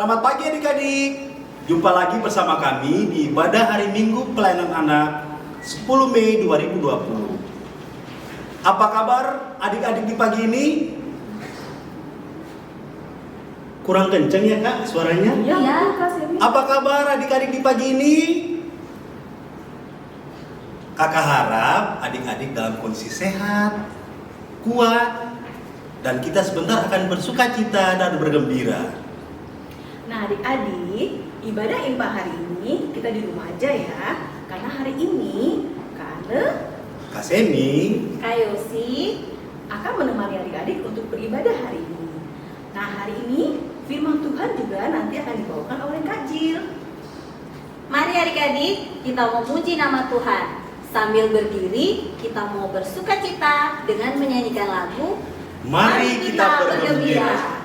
Selamat pagi adik-adik. Jumpa lagi bersama kami di ibadah hari Minggu Pelayanan Anak 10 Mei 2020. Apa kabar adik-adik di pagi ini? Kurang kenceng ya Kak suaranya? Iya. Apa kabar adik-adik di pagi ini? Kakak harap adik-adik dalam kondisi sehat, kuat, dan kita sebentar akan bersukacita dan bergembira. Nah adik-adik, ibadah impa hari ini kita di rumah aja ya. Karena hari ini Kak Ane, Kak Semi, Kak Yosi akan menemani adik-adik untuk beribadah hari ini. Nah hari ini firman Tuhan juga nanti akan dibawakan oleh Kak Jil. Mari adik-adik, kita memuji nama Tuhan. Sambil berdiri, kita mau bersukacita dengan menyanyikan lagu mari kita bergembira.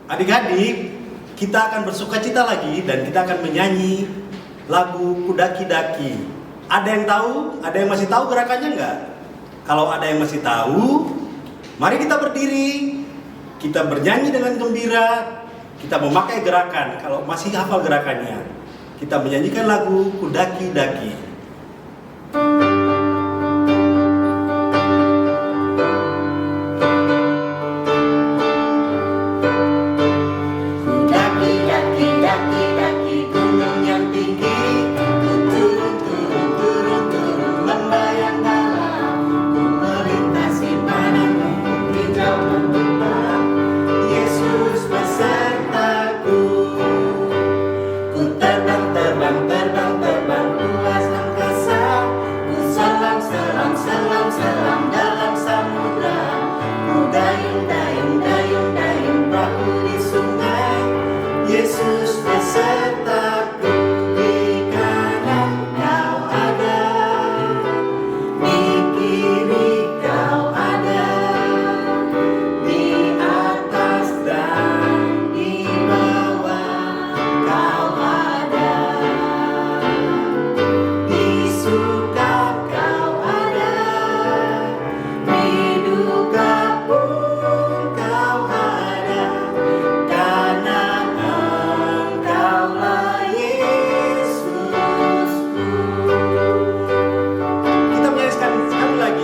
Adik-adik, kita akan bersukacita lagi dan kita akan menyanyi lagu Kudaki-daki. Ada yang tahu? Ada yang masih tahu gerakannya enggak? Kalau ada yang masih tahu, mari kita berdiri. Kita bernyanyi dengan gembira. Kita memakai gerakan. Kalau masih hafal gerakannya, kita menyanyikan lagu Kudaki-daki. Yesus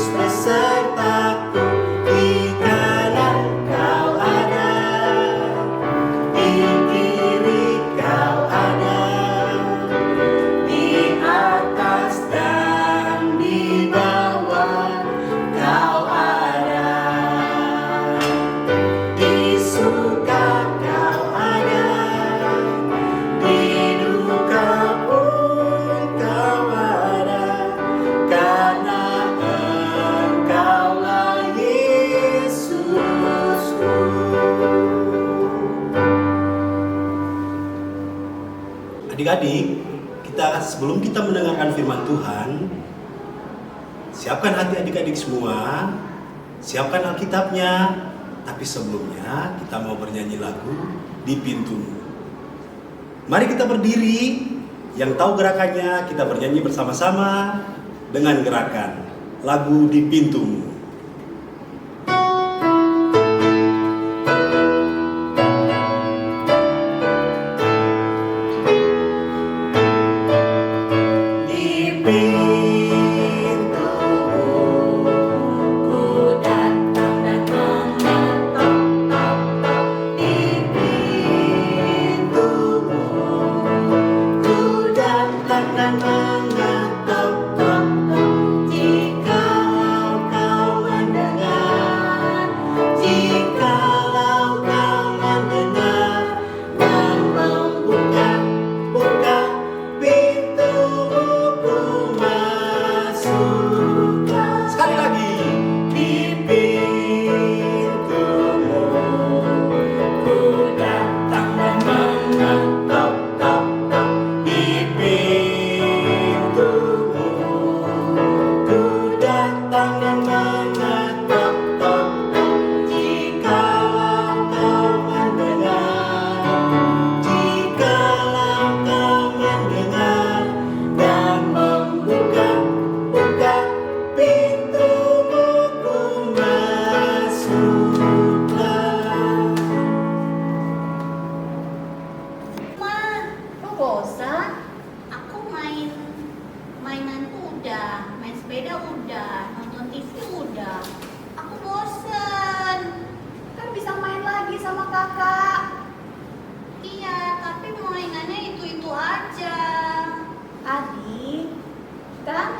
besertaku, di kanan kau ada, di kiri kau ada, di atas dan di bawah kau ada, di suka kau ada, di duka pun kau ada, karena adik-adik, sebelum kita mendengarkan firman Tuhan, siapkan hati adik-adik semua, siapkan Alkitabnya, tapi sebelumnya kita mau bernyanyi lagu Di Pintumu. Mari kita berdiri, yang tahu gerakannya kita bernyanyi bersama-sama dengan gerakan lagu Di Pintumu.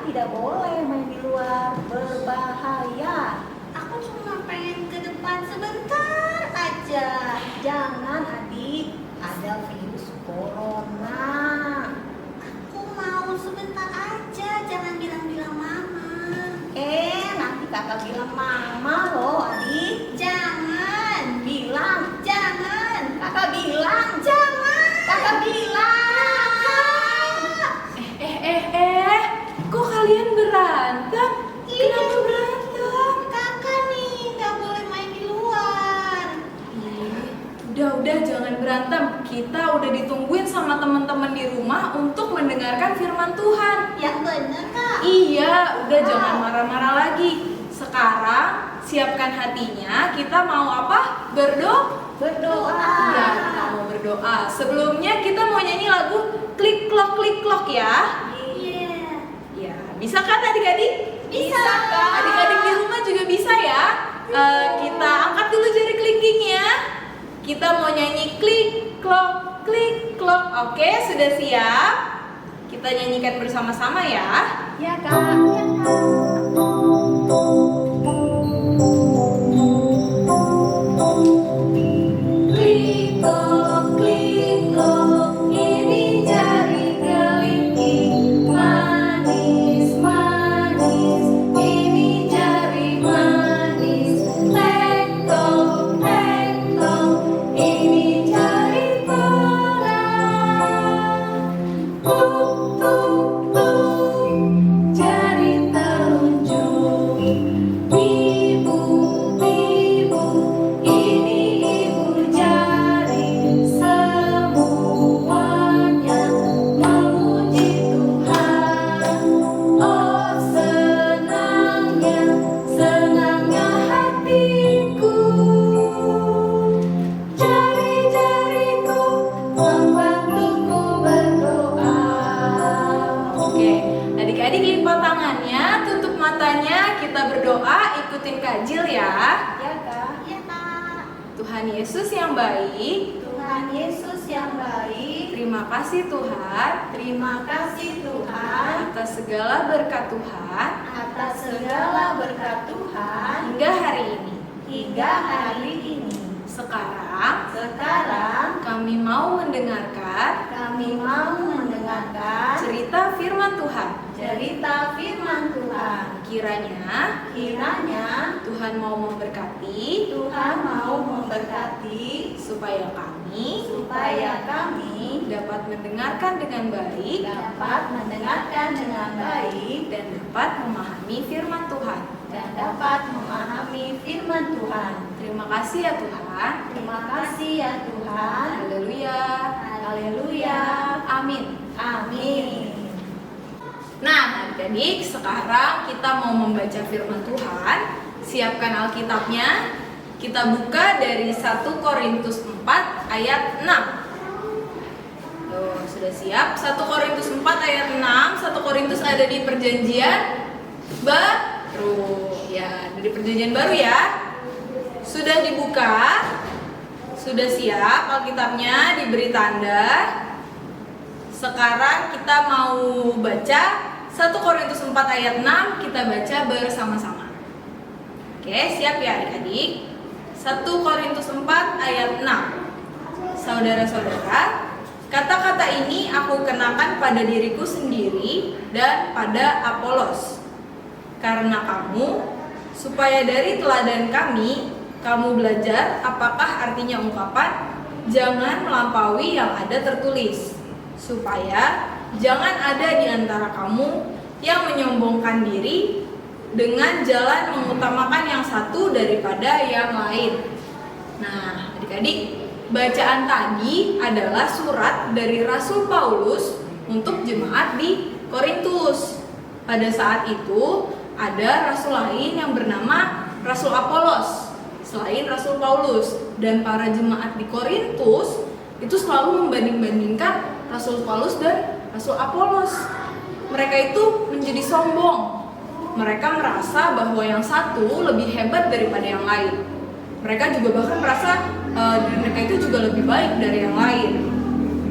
Tidak boleh main di luar, berbahaya. Aku cuma pengen ke depan sebentar aja. Jangan adik, ada virus corona. Aku mau sebentar aja, jangan bilang-bilang mama. Nanti kakak bilang mama loh adik. Jangan Bilang, jangan kakak bilang, jangan kakak bilang. Kok kalian berantem? Kenapa berantem? Kakak nih nggak boleh main di luar. Udah jangan berantem. Kita udah ditungguin sama teman-teman di rumah untuk mendengarkan firman Tuhan. Yang bener kak. Iya, udah jangan marah-marah lagi. Sekarang siapkan hatinya. Kita mau apa? Berdoa. Iya, kita mau berdoa. Sebelumnya kita mau nyanyi lagu klik klok ya. Iya. Bisa kan adik-adik? Bisa. Adik-adik di rumah juga bisa ya. Kita angkat dulu jari kelingkingnya. Kita mau nyanyi klik klok. Oke, sudah siap? Kita nyanyikan bersama-sama ya. Ya kak. Klik klok, ini jari kelingking manis, ini jari manis. Tek tok, ini jari perang. Tuk tuk tuk, jari telunjuk. Ibu, ini ibu jari. Semuanya memuji Tuhan. Oh senangnya hatiku. Jari-jariku membantuku berdoa. Oke, adik-adik lipat tangannya, tutup matanya, kita berdoa, ikutin Kajil ya. Ya kak. Iya kak. Tuhan Yesus yang baik, Tuhan Yesus yang baik. terima kasih Tuhan Terima kasih Tuhan atas segala berkat Tuhan atas segala berkat Tuhan hingga hari ini. hingga hari ini. Sekarang Sekarang mau mendengarkan kami mau mendengarkan cerita firman Tuhan. cerita firman Tuhan. Kiranya Kiranya Tuhan mau memberkati Tuhan mau memberkati supaya kami supaya kami dapat mendengarkan dengan baik dapat mendengarkan dengan baik dan dapat memahami firman Tuhan. dan dapat memahami firman Tuhan. Terima kasih ya Tuhan. Terima kasih ya Tuhan. Haleluya. Haleluya. Amin. Amin. Nah, adik-adik, sekarang kita mau membaca firman Tuhan. Siapkan Alkitabnya. Kita buka dari 1 Korintus 4 ayat 6. Tuh, sudah siap? 1 Korintus 4 ayat 6. 1 Korintus ada di perjanjian baru. Ya, dari perjanjian baru ya. Sudah dibuka? Sudah siap Alkitabnya, diberi tanda. Sekarang kita mau baca 1 Korintus 4 ayat 6, kita baca bersama-sama. Oke, siap ya adik-adik? 1 Korintus 4 ayat 6. Saudara-saudara, kata-kata ini aku kenakan pada diriku sendiri dan pada Apolos. Karena kamu, supaya dari teladan kami, kamu belajar apakah artinya ungkapan jangan melampaui yang ada tertulis. Supaya jangan ada di antara kamu yang menyombongkan diri dengan jalan mengutamakan yang satu daripada yang lain. Nah, adik-adik, bacaan tadi adalah surat dari Rasul Paulus untuk jemaat di Korintus. Pada saat itu ada rasul lain yang bernama Rasul Apolos selain Rasul Paulus, dan para jemaat di Korintus itu selalu membanding-bandingkan Rasul Paulus dan Rasul Apolos. Mereka itu menjadi sombong. Mereka merasa bahwa yang satu lebih hebat daripada yang lain. Mereka juga bahkan merasa diri mereka itu juga lebih baik dari yang lain.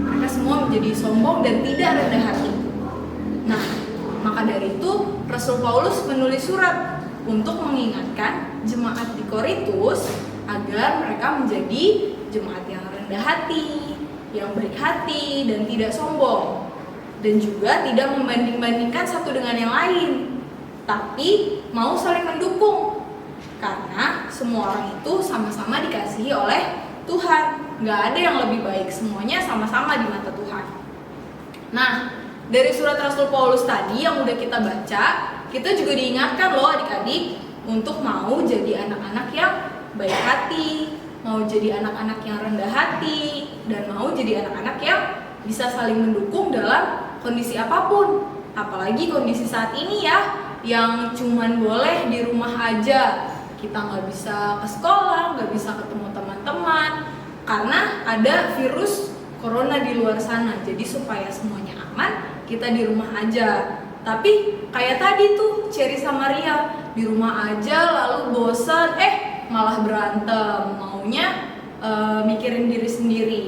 Mereka semua menjadi sombong dan tidak rendah hati. Nah, maka dari itu Rasul Paulus menulis surat untuk mengingatkan jemaat di Korintus agar mereka menjadi jemaat yang rendah hati, yang baik hati, dan tidak sombong, dan juga tidak membanding-bandingkan satu dengan yang lain, tapi mau saling mendukung, karena semua orang itu sama-sama dikasihi oleh Tuhan. Gak ada yang lebih baik, semuanya sama-sama di mata Tuhan. Nah, dari surat Rasul Paulus tadi yang udah kita baca, kita juga diingatkan loh adik-adik untuk mau jadi anak-anak yang baik hati, mau jadi anak-anak yang rendah hati, dan mau jadi anak-anak yang bisa saling mendukung dalam kondisi apapun. Apalagi kondisi saat ini ya, yang cuman boleh di rumah aja. Kita nggak bisa ke sekolah, nggak bisa ketemu teman-teman, karena ada virus corona di luar sana. Jadi supaya semuanya aman, kita di rumah aja. Tapi kayak tadi tuh Cherry sama Ria, di rumah aja lalu bosan, malah berantem, maunya mikirin diri sendiri.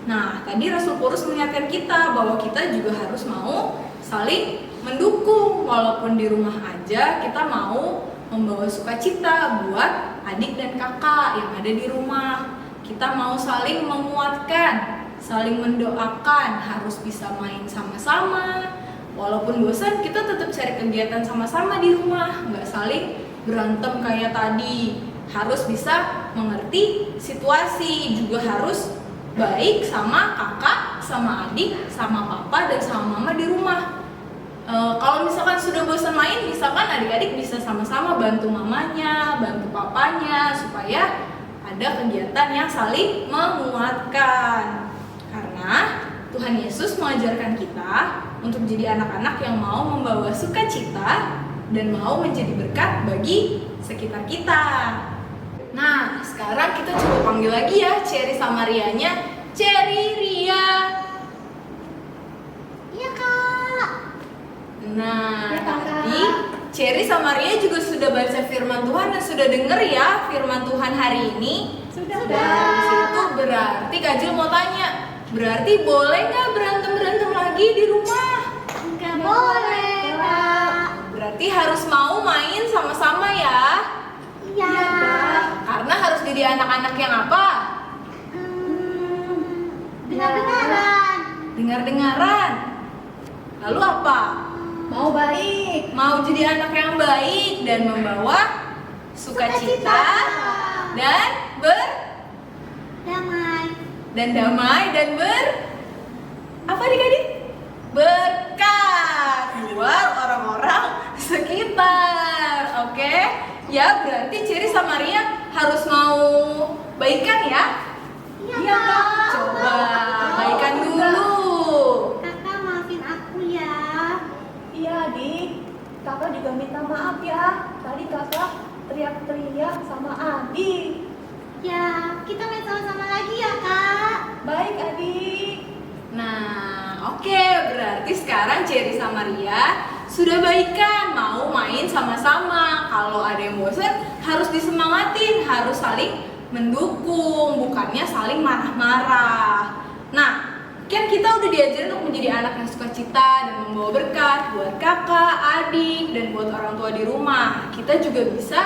Nah, tadi Rasul Paulus mengingatkan kita bahwa kita juga harus mau saling mendukung. Walaupun di rumah aja, kita mau membawa sukacita buat adik dan kakak yang ada di rumah. Kita mau saling menguatkan, saling mendoakan, harus bisa main sama-sama. Walaupun bosan, kita tetap cari kegiatan sama-sama di rumah, nggak saling berantem kayak tadi. Harus bisa mengerti situasi, juga harus baik sama kakak, sama adik, sama papa, dan sama mama di rumah. Kalau misalkan sudah bosan main, misalkan adik-adik bisa sama-sama bantu mamanya, bantu papanya, supaya ada kegiatan yang saling menguatkan. Karena Tuhan Yesus mengajarkan kita untuk jadi anak-anak yang mau membawa sukacita dan mau menjadi berkat bagi sekitar kita. Nah, sekarang kita coba panggil lagi ya Cherry sama Rianya. Cherry, Ria. Iya kak. Nah, Ya, Kakak. tadi Cherry sama Ria juga sudah baca firman Tuhan dan sudah dengar ya firman Tuhan hari ini. Sudah. Dari situ berarti Kak Jul mau tanya, berarti boleh nggak berantem lagi di rumah? Nggak boleh kak. Berarti harus mau main sama-sama ya. Iya. Karena harus jadi anak-anak yang apa? Dengar-dengaran. Dengar-dengaran. Lalu apa? Mau baik. Mau jadi anak yang baik dan membawa sukacita dan Damai. damai dan Apa adik-adik? Berkat buat orang-orang sekitar. Oke? Ya, berarti Cherry sama Ria harus mau baikan ya? Iya, Kak. Coba baikan dulu. Kakak maafin aku ya. Iya adik, kakak juga minta maaf ya. Tadi kakak teriak-teriak sama adik. Ya, kita main sama-sama lagi ya, Kak. Baik adik. Nah, oke, berarti sekarang Cherry sama Ria sudah baikan, mau main sama-sama. Kalau ada yang bosan, harus disemangatin, harus saling mendukung, bukannya saling marah-marah. Nah, kan kita udah diajarin untuk menjadi anak yang sukacita dan membawa berkat buat kakak, adik, dan buat orang tua di rumah. Kita juga bisa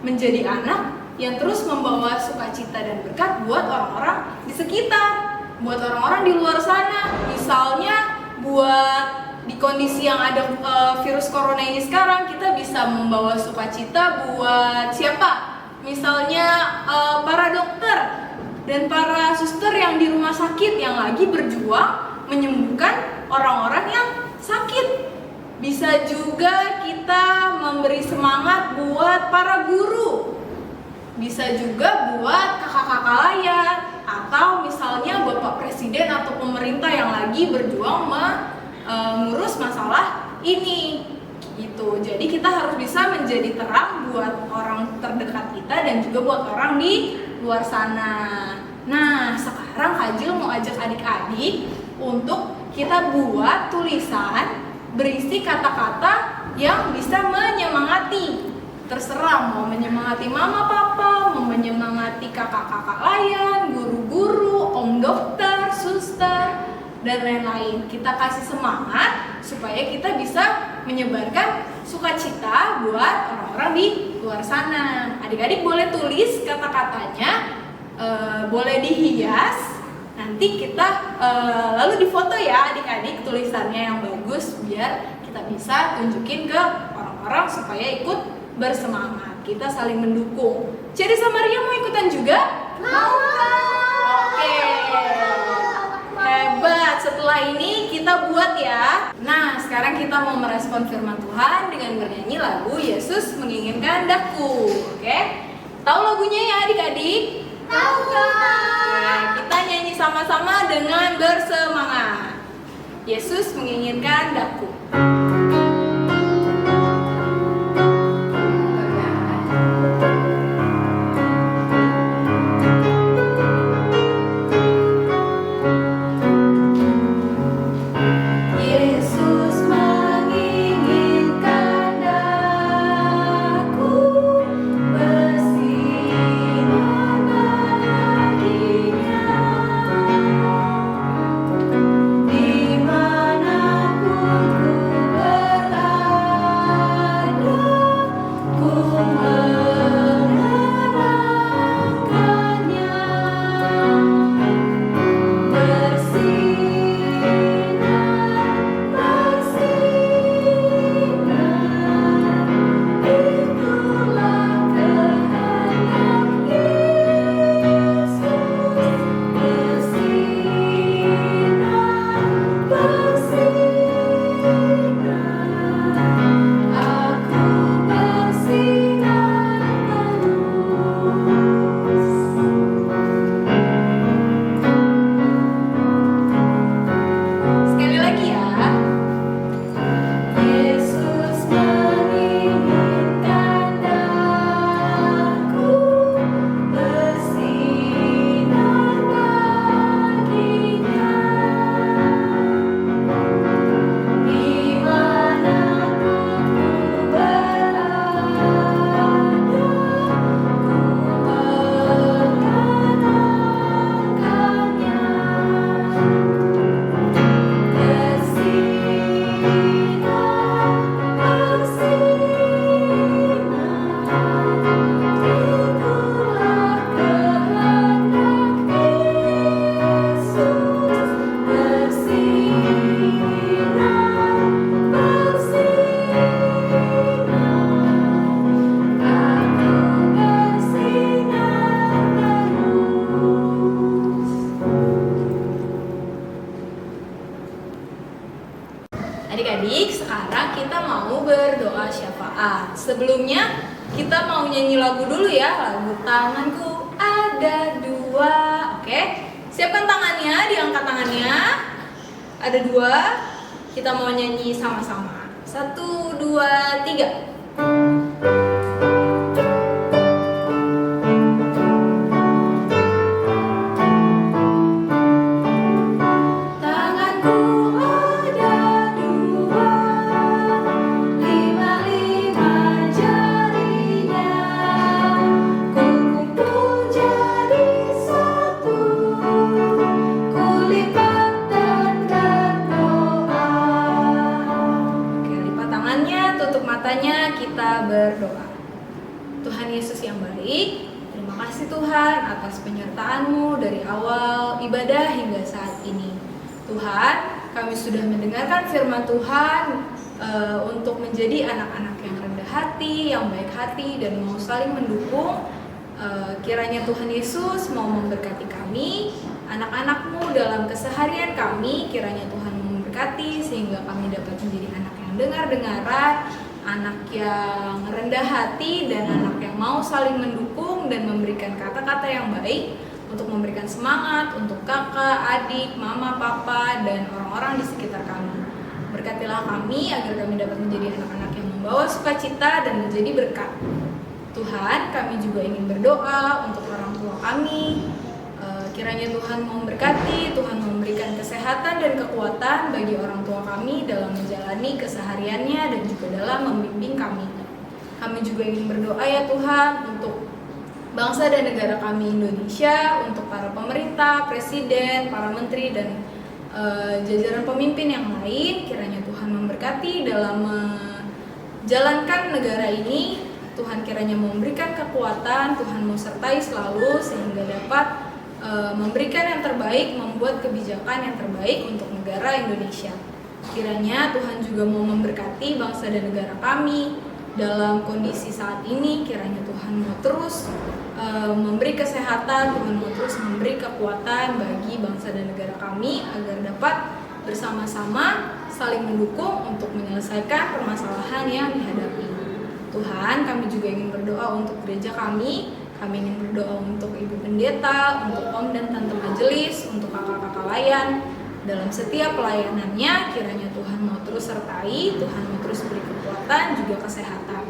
menjadi anak yang terus membawa sukacita dan berkat buat orang-orang di sekitar, buat orang-orang di luar sana. Misalnya buat di kondisi yang ada virus corona ini sekarang, kita bisa membawa sukacita buat siapa? Misalnya para dokter dan para suster yang di rumah sakit yang lagi berjuang menyembuhkan orang-orang yang sakit. Bisa juga kita memberi semangat buat para guru. Bisa juga buat kakak-kakak layan, atau misalnya Bapak Presiden atau pemerintah yang lagi berjuang mengurus masalah ini gitu. Jadi kita harus bisa menjadi terang buat orang terdekat kita dan juga buat orang di luar sana. Nah, sekarang Kak Jil mau ajak adik-adik untuk kita buat tulisan berisi kata-kata yang bisa menyemangati. Terserah mau menyemangati mama papa, mau menyemangati kakak-kakak layan, guru-guru, om dokter, suster, dan lain-lain. Kita kasih semangat supaya kita bisa menyebarkan sukacita buat orang-orang di luar sana. Adik-adik boleh tulis kata-katanya, boleh dihias. Nanti kita lalu difoto ya adik-adik tulisannya yang bagus biar kita bisa tunjukin ke orang-orang supaya ikut bersemangat. Kita saling mendukung. Cherry sama Ria mau ikutan juga? Mau, Kak. Oke. Hebat. Setelah ini kita buat ya. Nah, sekarang kita mau merespon firman Tuhan dengan bernyanyi lagu Yesus Menginginkan Daku. Oke? Tahu lagunya ya adik-adik? Tahu, Kak. Oke, kita nyanyi sama-sama dengan bersemangat. Yesus menginginkan daku. Yesus menginginkan daku bersinar baginya dimanapun ku Adik-adik, sekarang kita mau berdoa syafaat. Sebelumnya kita mau nyanyi lagu dulu ya, lagu Tanganku Ada Dua. Oke, siapkan tangannya, diangkat tangannya. Ada dua, kita mau nyanyi sama-sama. 1, 2, 3. Kita berdoa. Tuhan Yesus yang baik, terima kasih Tuhan atas penyertaan-Mu dari awal ibadah hingga saat ini. Tuhan, kami sudah mendengarkan firman Tuhan untuk menjadi anak-anak yang rendah hati, yang baik hati, dan mau saling mendukung. Kiranya Tuhan Yesus mau memberkati kami, anak-anak-Mu dalam keseharian kami. Kiranya Tuhan memberkati sehingga kami dapat menjadi anak yang dengar-dengaran, anak yang rendah hati, dan anak yang mau saling mendukung dan memberikan kata-kata yang baik untuk memberikan semangat untuk kakak, adik, mama, papa, dan orang-orang di sekitar kami. Berkatilah kami agar kami dapat menjadi anak-anak yang membawa sukacita dan menjadi berkat. Tuhan, kami juga ingin berdoa untuk orang tua kami. Kiranya Tuhan memberkati, Tuhan memberikan kesehatan dan kekuatan bagi orang tua kami dalam menjalani kesehariannya dan juga dalam membimbing kami. Kami juga ingin berdoa ya Tuhan untuk bangsa dan negara kami Indonesia, untuk para pemerintah, presiden, para menteri, dan jajaran pemimpin yang lain. Kiranya Tuhan memberkati dalam menjalankan negara ini. Tuhan kiranya memberikan kekuatan, Tuhan mau sertai selalu sehingga dapat memberikan yang terbaik, membuat kebijakan yang terbaik untuk negara Indonesia. Kiranya Tuhan juga mau memberkati bangsa dan negara kami dalam kondisi saat ini. Kiranya Tuhan mau terus memberi kesehatan, Tuhan mau terus memberi kekuatan bagi bangsa dan negara kami agar dapat bersama-sama saling mendukung untuk menyelesaikan permasalahan yang dihadapi. Tuhan, kami juga ingin berdoa untuk gereja kami. Kami ingin berdoa untuk Ibu Pendeta, untuk Om dan Tante Majelis, untuk kakak-kakak layan. Dalam setiap pelayanannya, kiranya Tuhan mau terus sertai, Tuhan mau terus beri kekuatan, juga kesehatan.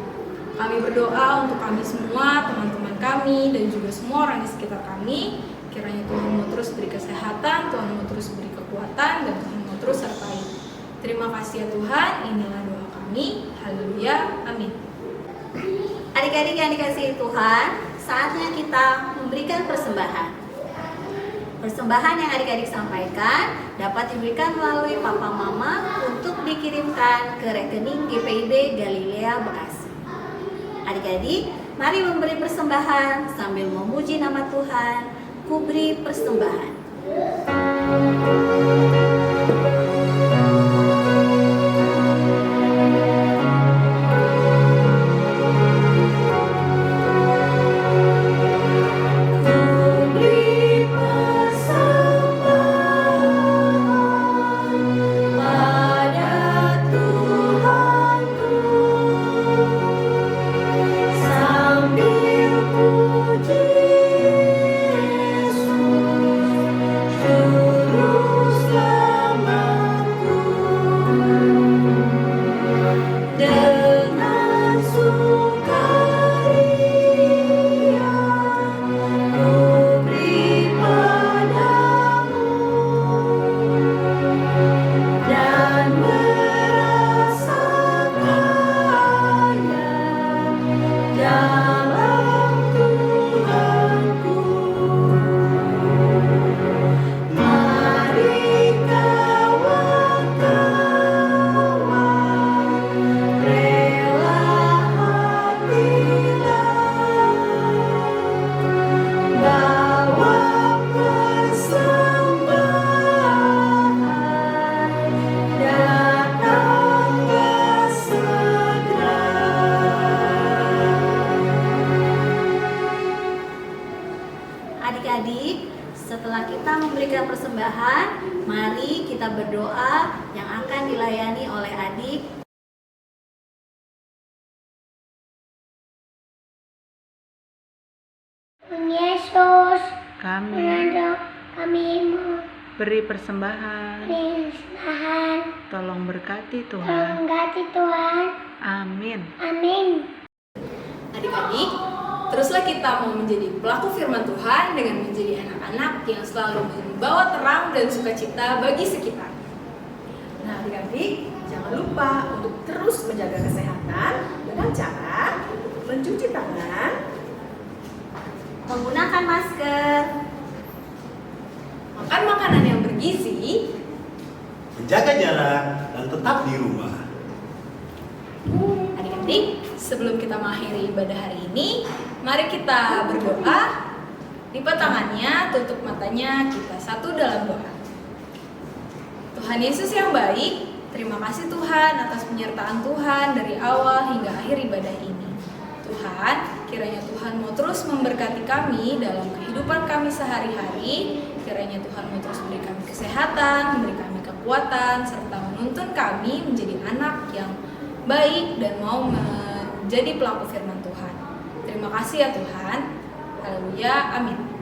Kami berdoa untuk kami semua, teman-teman kami, dan juga semua orang di sekitar kami. Kiranya Tuhan mau terus beri kesehatan, Tuhan mau terus beri kekuatan, dan Tuhan mau terus sertai. Terima kasih ya Tuhan, inilah doa kami. Haleluya, amin. Adik-adik yang dikasihi Tuhan, saatnya kita memberikan persembahan. Persembahan yang adik-adik sampaikan dapat diberikan melalui Papa Mama untuk dikirimkan ke rekening GPIB Galilea Bekasi. Adik-adik, mari memberi persembahan sambil memuji nama Tuhan. Kuberi persembahan. Setelah kita memberikan persembahan, mari kita berdoa yang akan dilayani oleh kami, beri persembahan, tolong berkati Tuhan. Amin. Adik-adik, teruslah kita mau menjadi pelaku firman Tuhan dengan menjadi anak-anak yang selalu membawa terang dan sukacita bagi sekitar. Nah, adik-adik, jangan lupa untuk terus menjaga kesehatan dengan cara mencuci tangan, Menggunakan masker, Makan makanan yang bergizi, menjaga jarak, dan tetap di rumah. Adik-adik, sebelum kita mengakhiri ibadah hari ini, mari kita berdoa. Lipat tangannya, tutup matanya, kita satu dalam doa. Tuhan Yesus yang baik, terima kasih Tuhan atas penyertaan Tuhan dari awal hingga akhir ibadah ini. Tuhan, kiranya Tuhan mau terus memberkati kami dalam kehidupan kami sehari-hari. Kiranya Tuhan mau terus beri kami kesehatan, memberi kami kekuatan, serta menuntun kami menjadi anak yang baik dan mau menjadi pelaku firman Tuhan. Terima kasih ya Tuhan. Haleluya, amin.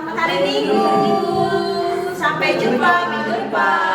selamat hari Minggu. Sampai jumpa minggu depan.